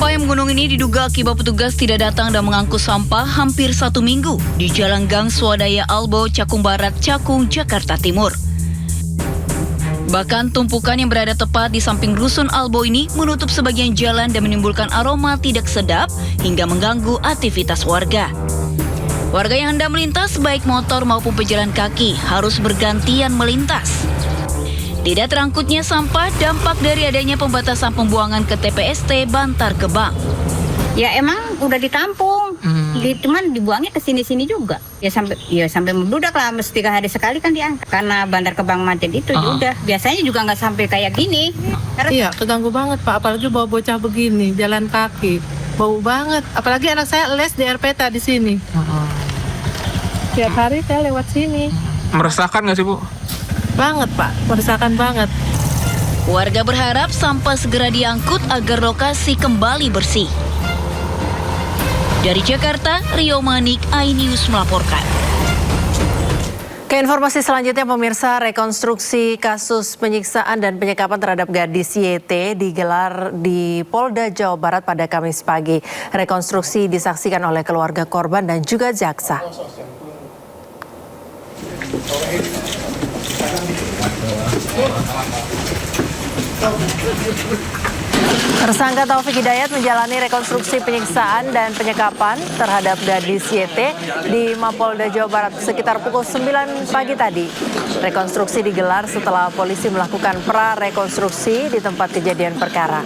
Payung gunung ini diduga akibat petugas tidak datang dan mengangkut sampah hampir 1 minggu di Jalan Gang Swadaya Albo, Cakung Barat, Cakung, Jakarta Timur. Bahkan tumpukan yang berada tepat di samping rusun Albo ini menutup sebagian jalan dan menimbulkan aroma tidak sedap hingga mengganggu aktivitas warga. Warga yang hendak melintas baik motor maupun pejalan kaki harus bergantian melintas. Tidak terangkutnya sampah dampak dari adanya pembatasan pembuangan ke TPST Bantar Gebang. Ya emang udah ditampung, cuman dibuangnya ke sini-sini juga. Ya sampai membludak lah, mesti 3 hari sekali kan diangkat. Karena Bantar Gebang macet itu udah. Biasanya juga nggak sampai kayak gini. Iya, keganggu banget Pak, apalagi bawa bocah begini, jalan kaki. Bau banget, apalagi anak saya les di RPTA di sini. Tiap hari saya lewat sini. Meresahkan nggak sih Bu? Banget Pak, meresahkan banget. Warga berharap sampah segera diangkut agar lokasi kembali bersih. Dari Jakarta, Rio Manik, iNews melaporkan. Ke informasi selanjutnya, pemirsa, rekonstruksi kasus penyiksaan dan penyekapan terhadap gadis YT digelar di Polda Jawa Barat pada Kamis pagi. Rekonstruksi disaksikan oleh keluarga korban dan juga jaksa. Tersangka Taufik Hidayat menjalani rekonstruksi penyiksaan dan penyekapan terhadap gadis YT di Mapolda Jawa Barat sekitar pukul 9 pagi tadi. Rekonstruksi digelar setelah polisi melakukan prarekonstruksi di tempat kejadian perkara.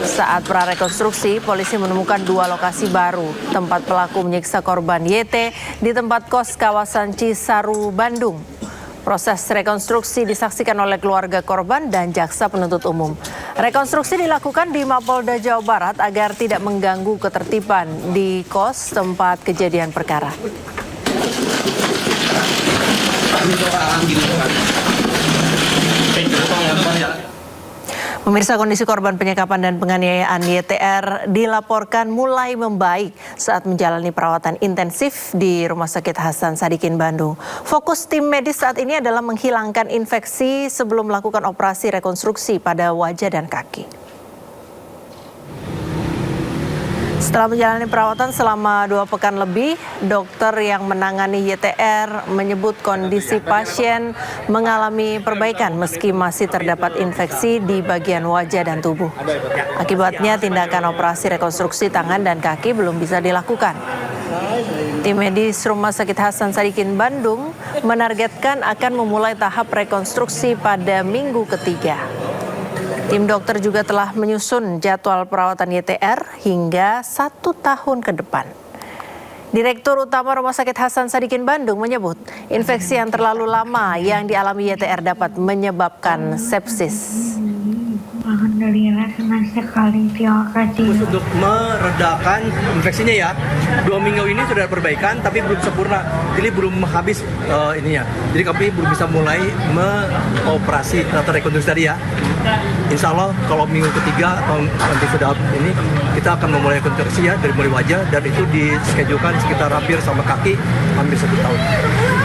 Saat prarekonstruksi, polisi menemukan 2 lokasi baru tempat pelaku menyiksa korban YT di tempat kos kawasan Cisaru, Bandung. Proses rekonstruksi disaksikan oleh keluarga korban dan jaksa penuntut umum. Rekonstruksi dilakukan di Mapolda Jawa Barat agar tidak mengganggu ketertiban di kos tempat kejadian perkara. Pemirsa, kondisi korban penyekapan dan penganiayaan YTR dilaporkan mulai membaik saat menjalani perawatan intensif di Rumah Sakit Hasan Sadikin, Bandung. Fokus tim medis saat ini adalah menghilangkan infeksi sebelum melakukan operasi rekonstruksi pada wajah dan kaki. Setelah menjalani perawatan selama 2 pekan lebih, dokter yang menangani YTR menyebut kondisi pasien mengalami perbaikan meski masih terdapat infeksi di bagian wajah dan tubuh. Akibatnya tindakan operasi rekonstruksi tangan dan kaki belum bisa dilakukan. Tim medis Rumah Sakit Hasan Sadikin, Bandung menargetkan akan memulai tahap rekonstruksi pada minggu ketiga. Tim dokter juga telah menyusun jadwal perawatan YTR hingga 1 tahun ke depan. Direktur Utama Rumah Sakit Hasan Sadikin, Bandung menyebut infeksi yang terlalu lama yang dialami YTR dapat menyebabkan sepsis. Alhamdulillah, senang sekali, terima kasih. Untuk meredakan infeksinya ya, 2 minggu ini sudah perbaikan tapi belum sempurna, jadi belum habis ininya. Jadi kami belum bisa mulai mengoperasi atau rekonstruksi tadi ya. Insya Allah kalau minggu ketiga atau nanti sudah ini, kita akan memulai rekonstruksi ya dari mulai wajah, dan itu dischedulkan sekitar hampir sama kaki hampir 1 tahun.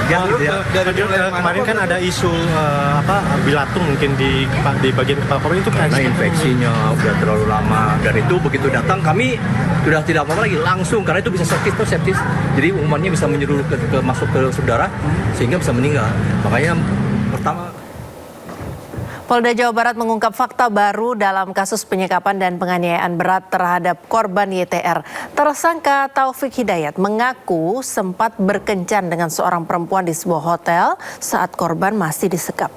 Ya, dari kemarin kan ada isu bilatung mungkin di bagian kepala korban itu kan. Karena infeksinya udah terlalu lama, dan itu begitu datang kami sudah tidak apa-apa lagi langsung, karena itu bisa sepsis, jadi umumannya bisa menyeluruh masuk ke darah sehingga bisa meninggal. Makanya pertama, Polda Jawa Barat mengungkap fakta baru dalam kasus penyekapan dan penganiayaan berat terhadap korban YTR. Tersangka Taufik Hidayat mengaku sempat berkencan dengan seorang perempuan di sebuah hotel saat korban masih disekap.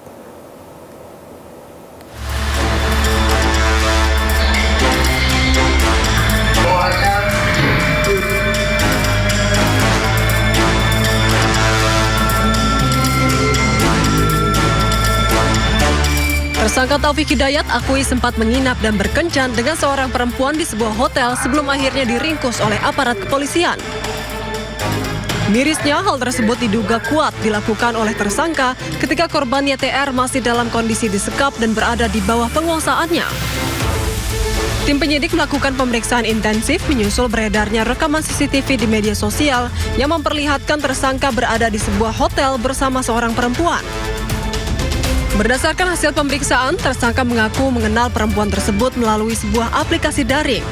Tersangka Taufik Hidayat akui sempat menginap dan berkencan dengan seorang perempuan di sebuah hotel sebelum akhirnya diringkus oleh aparat kepolisian. Mirisnya, hal tersebut diduga kuat dilakukan oleh tersangka ketika korban YTR masih dalam kondisi disekap dan berada di bawah penguasaannya. Tim penyidik melakukan pemeriksaan intensif menyusul beredarnya rekaman CCTV di media sosial yang memperlihatkan tersangka berada di sebuah hotel bersama seorang perempuan. Berdasarkan hasil pemeriksaan, tersangka mengaku mengenal perempuan tersebut melalui sebuah aplikasi daring.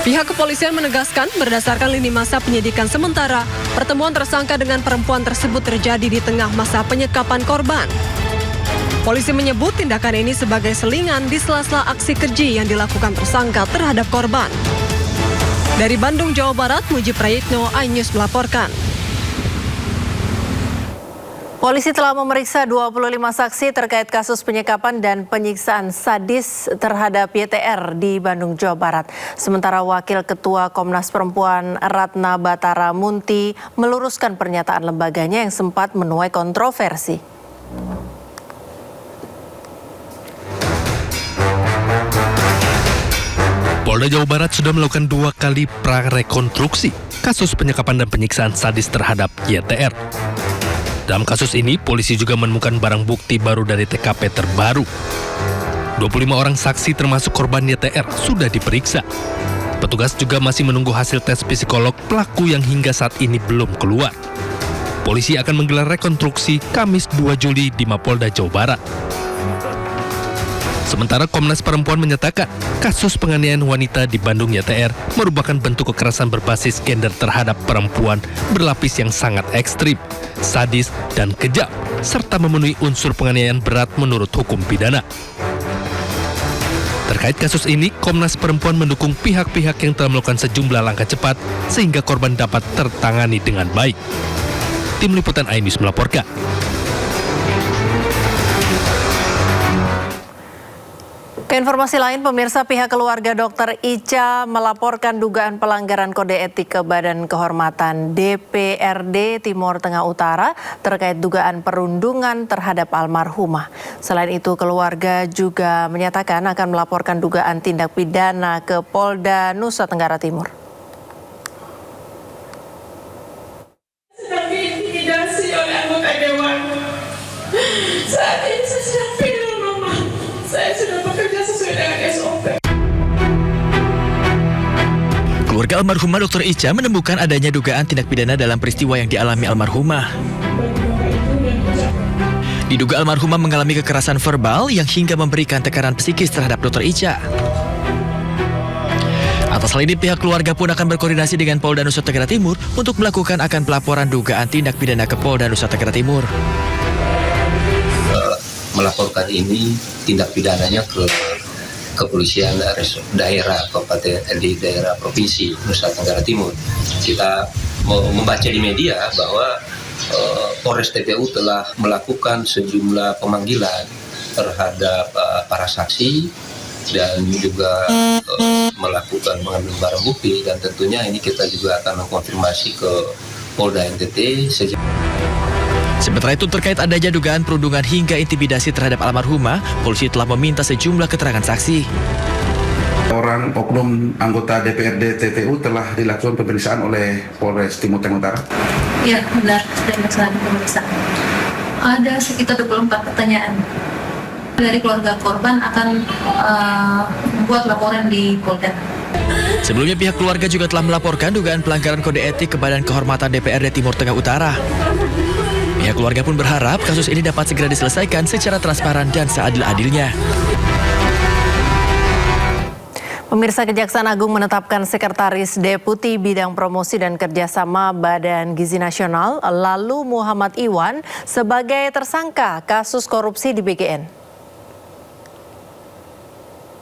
Pihak kepolisian menegaskan berdasarkan lini masa penyidikan sementara, pertemuan tersangka dengan perempuan tersebut terjadi di tengah masa penyekapan korban. Polisi menyebut tindakan ini sebagai selingan di sela-sela aksi keji yang dilakukan tersangka terhadap korban. Dari Bandung, Jawa Barat, Muji Prayitno, iNews melaporkan. Polisi telah memeriksa 25 saksi terkait kasus penyekapan dan penyiksaan sadis terhadap YTR di Bandung, Jawa Barat. Sementara Wakil Ketua Komnas Perempuan Ratna Batara Munti meluruskan pernyataan lembaganya yang sempat menuai kontroversi. Polda Jawa Barat sudah melakukan 2 kali prarekonstruksi kasus penyekapan dan penyiksaan sadis terhadap YTR. Dalam kasus ini, polisi juga menemukan barang bukti baru dari TKP terbaru. 25 orang saksi termasuk korban YTR sudah diperiksa. Petugas juga masih menunggu hasil tes psikolog pelaku yang hingga saat ini belum keluar. Polisi akan menggelar rekonstruksi Kamis 2 Juli di Mapolda Jawa Barat. Sementara Komnas Perempuan menyatakan kasus penganiayaan wanita di Bandung YTR merupakan bentuk kekerasan berbasis gender terhadap perempuan berlapis yang sangat ekstrim, sadis, dan kejam, serta memenuhi unsur penganiayaan berat menurut hukum pidana. Terkait kasus ini, Komnas Perempuan mendukung pihak-pihak yang telah melakukan sejumlah langkah cepat sehingga korban dapat tertangani dengan baik. Tim Liputan iNews melaporkan. Keinformasi lain, pemirsa, pihak keluarga Dr. Ica melaporkan dugaan pelanggaran kode etik ke Badan Kehormatan DPRD Timur Tengah Utara terkait dugaan perundungan terhadap almarhumah. Selain itu, keluarga juga menyatakan akan melaporkan dugaan tindak pidana ke Polda Nusa Tenggara Timur. Sedang diintimidasi oleh anggota dewan. Saat ini saya sedang pindah mama. Saya sudah bekerja sesuai dengan SOP. Keluarga almarhumah Dr. Ica menemukan adanya dugaan tindak pidana dalam peristiwa yang dialami almarhumah. Diduga almarhumah mengalami kekerasan verbal yang hingga memberikan tekanan psikis terhadap Dr. Ica. Atas hal ini, pihak keluarga pun akan berkoordinasi dengan Polda Nusa Tenggara Timur untuk melakukan pelaporan dugaan tindak pidana ke Polda Nusa Tenggara Timur. Melaporkan ini tindak pidananya ke kepolisian daerah kabupaten di daerah provinsi Nusa Tenggara Timur. Kita membaca di media bahwa Polres TPU telah melakukan sejumlah pemanggilan terhadap para saksi dan juga melakukan mengambil barang bukti, dan tentunya ini kita juga akan mengkonfirmasi ke Polda NTT sejak. Sementara itu, terkait adanya dugaan perundungan hingga intimidasi terhadap almarhumah, polisi telah meminta sejumlah keterangan saksi. Orang oknum anggota DPRD TPU telah dilakukan pemeriksaan oleh Polres Timur Tengah Utara. Ya, benar, sudah dilaksanakan pemeriksaan. Ada sekitar 24 pertanyaan. Dari keluarga korban akan membuat laporan di Polda. Sebelumnya, pihak keluarga juga telah melaporkan dugaan pelanggaran kode etik ke Badan Kehormatan DPRD Timur Tengah Utara. Pihak keluarga pun berharap kasus ini dapat segera diselesaikan secara transparan dan seadil-adilnya. Pemirsa, Kejaksaan Agung menetapkan Sekretaris Deputi Bidang Promosi dan Kerjasama Badan Gizi Nasional, Lalu Muhammad Iwan, sebagai tersangka kasus korupsi di BGN.